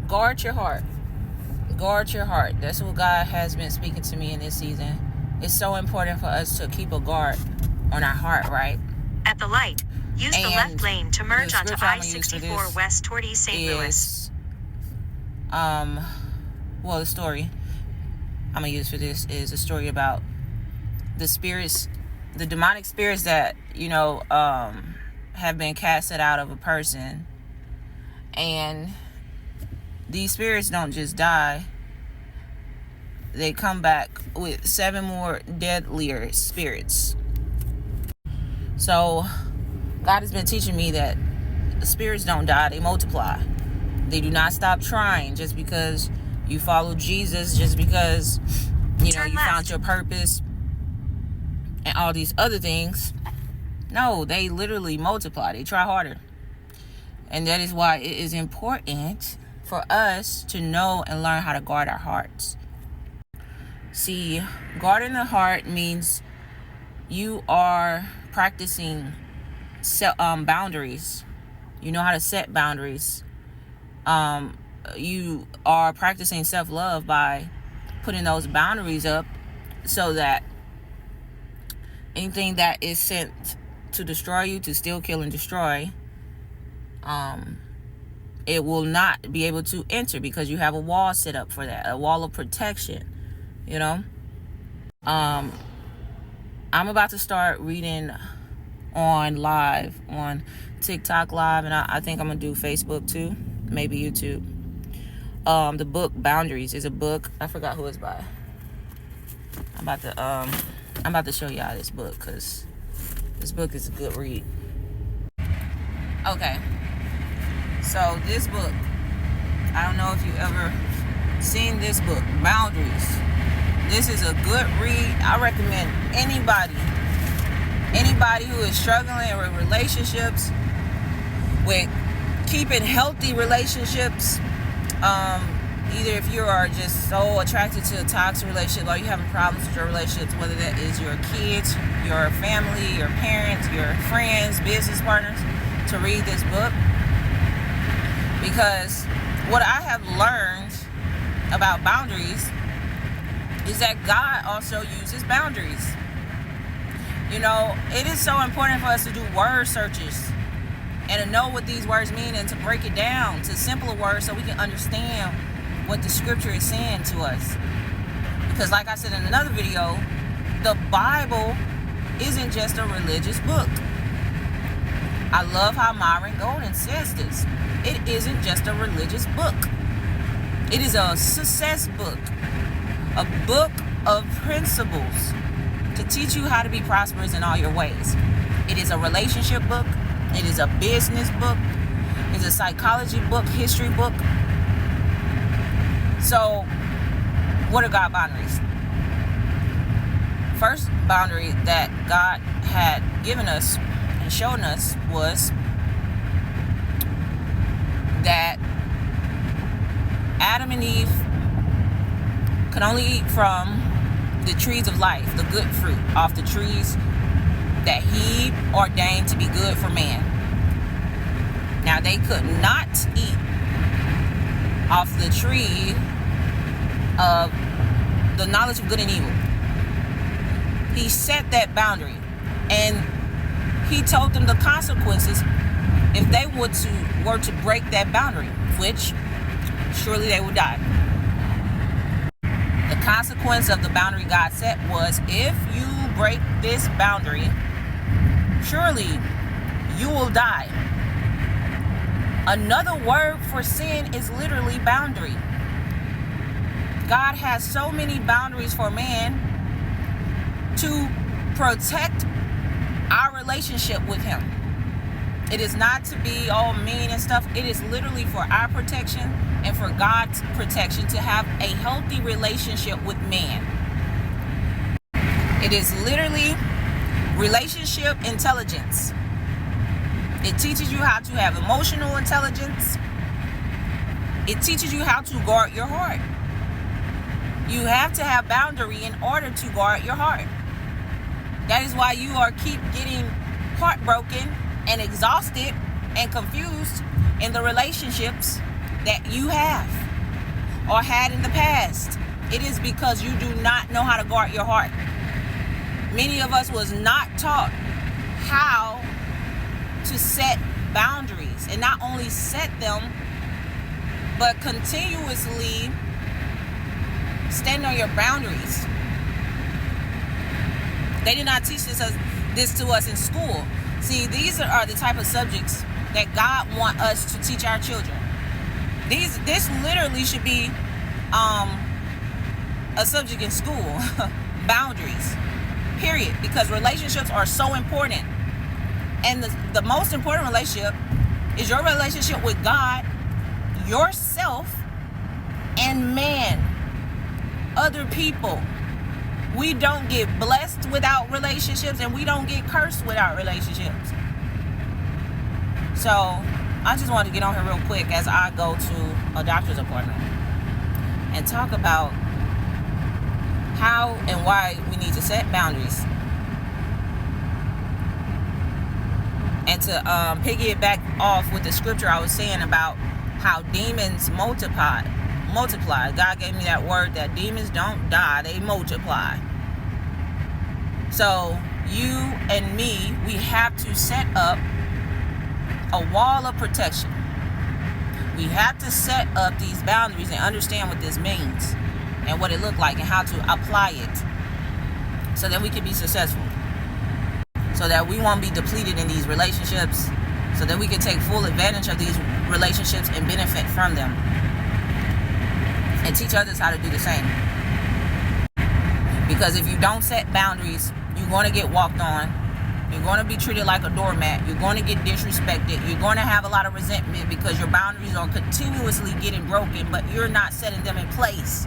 Guard your heart. Guard your heart. That's what God has been speaking to me in this season. It's so important for us to keep a guard on our heart, right? At the light, use the left lane to merge onto I-64 west toward East St. Louis. The story I'm going to use for this is a story about the spirits, the demonic spirits that, have been casted out of a person. And these spirits don't just die. They come back with 7 more deadlier spirits. So God has been teaching me that the spirits don't die, they multiply. They do not stop trying just because you follow Jesus, just because you found your purpose and all these other things. No, they literally multiply. They try harder. And that is why it is important for us to know and learn how to guard our hearts. See, guarding the heart means you are practicing boundaries. You know how to set boundaries. You are practicing self-love by putting those boundaries up so that anything that is sent to destroy you, to steal, kill, and destroy, it will not be able to enter because you have a wall set up for that, a wall of protection. I'm about to start reading on TikTok live, and I think I'm gonna do Facebook too, maybe YouTube. The book Boundaries is a book. I forgot who it's by. I'm about to show y'all this book because this book is a good read. Okay, so this book, I don't know if you ever seen this book, Boundaries. This is a good read. I recommend anybody who is struggling with relationships, with keeping healthy relationships, either if you are just so attracted to a toxic relationship or you having problems with your relationships, whether that is your kids, your family, your parents, your friends, business partners, to read this book. Because what I have learned about boundaries is that God also uses boundaries. It is so important for us to do word searches and to know what these words mean and to break it down to simpler words so we can understand what the scripture is saying to us. Because like I said in another video, the Bible isn't just a religious book. I love how Myron Golden says this. It isn't just a religious book. It is a success book. A book of principles to teach you how to be prosperous in all your ways. It is a relationship book. It is a business book. It's a psychology book, history book. So, what are God boundaries? First boundary that God had given us and shown us was that Adam and Eve could only eat from the trees of life, the good fruit, off the trees that he ordained to be good for man. Now, they could not eat off the tree of the knowledge of good and evil. He set that boundary, and he told them the consequences if they were to break that boundary, which surely they would die. The consequence of the boundary God set was, if you break this boundary, surely you will die. Another word for sin is literally boundary. God has so many boundaries for man to protect our relationship with him. It is not to be all mean and stuff. It is literally for our protection and for God's protection to have a healthy relationship with man. It is literally relationship intelligence. It teaches you how to have emotional intelligence. It teaches you how to guard your heart. You have to have boundary in order to guard your heart. That is why you keep getting heartbroken and exhausted and confused in the relationships that you have or had in the past. It is because you do not know how to guard your heart. Many of us was not taught how to set boundaries, and not only set them, but continuously stand on your boundaries. They did not teach this to us in school. See, these are the type of subjects that God wants us to teach our children. This literally should be a subject in school. Boundaries, period. Because relationships are so important. And the most important relationship is your relationship with God, yourself, and man, other people. We don't get blessed without relationships, and we don't get cursed without relationships. So I just wanted to get on here real quick as I go to a doctor's appointment and talk about how and why we need to set boundaries. And to piggyback off with the scripture I was saying about how demons multiply. God gave me that word that demons don't die, they multiply. So you and me, we have to set up a wall of protection. We have to set up these boundaries and understand what this means and what it looked like and how to apply it so that we can be successful. So that we won't be depleted in these relationships, so that we can take full advantage of these relationships and benefit from them. And teach others how to do the same. Because if you don't set boundaries, you're going to get walked on. You're going to be treated like a doormat. You're going to get disrespected. You're going to have a lot of resentment because your boundaries are continuously getting broken, but you're not setting them in place.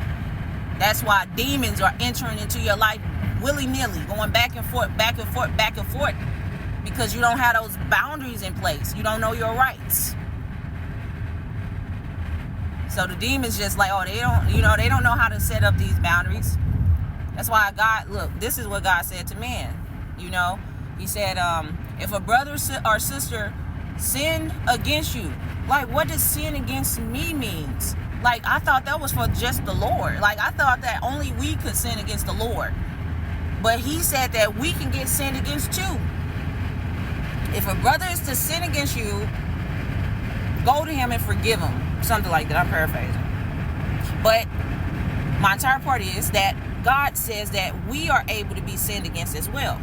That's why demons are entering into your life willy-nilly, going back and forth, because you don't have those boundaries in place. You don't know your rights. So the demons just like, oh, they don't know how to set up these boundaries. That's why this is what God said to man. He said, if a brother or sister sin against you, like, what does sin against me means? Like, I thought that was for just the Lord. Like, I thought that only we could sin against the Lord. But he said that we can get sinned against too. If a brother is to sin against you, go to him and forgive him. Something like that. I'm paraphrasing. But my entire point is that God says that we are able to be sinned against as well.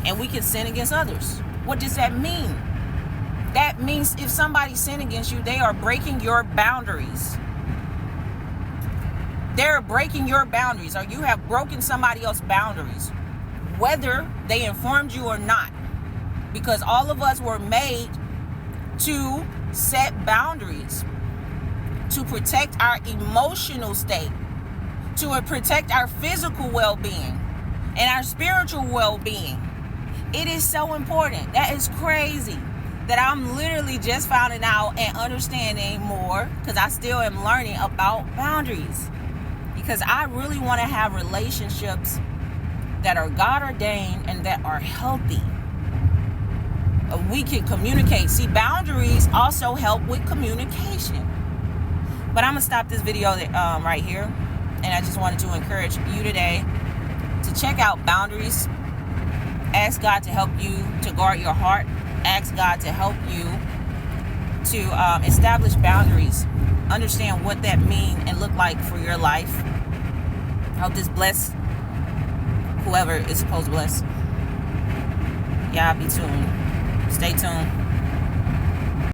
And we can sin against others. What does that mean? That means if somebody sin against you, they are breaking your boundaries. They're breaking your boundaries, or you have broken somebody else's boundaries, whether they informed you or not. Because all of us were made to set boundaries, to protect our emotional state, to protect our physical well-being and our spiritual well-being. It is so important. That is crazy that I'm literally just finding out and understanding more, because I still am learning about boundaries. Because I really want to have relationships that are God ordained and that are healthy. We can communicate. See, boundaries also help with communication. But I'm going to stop this video right here. And I just wanted to encourage you today to check out boundaries. Ask God to help you to guard your heart. Ask God to help you to establish boundaries. Understand what that means and look like for your life. I hope this bless whoever is supposed to bless. Y'all be tuned. Stay tuned.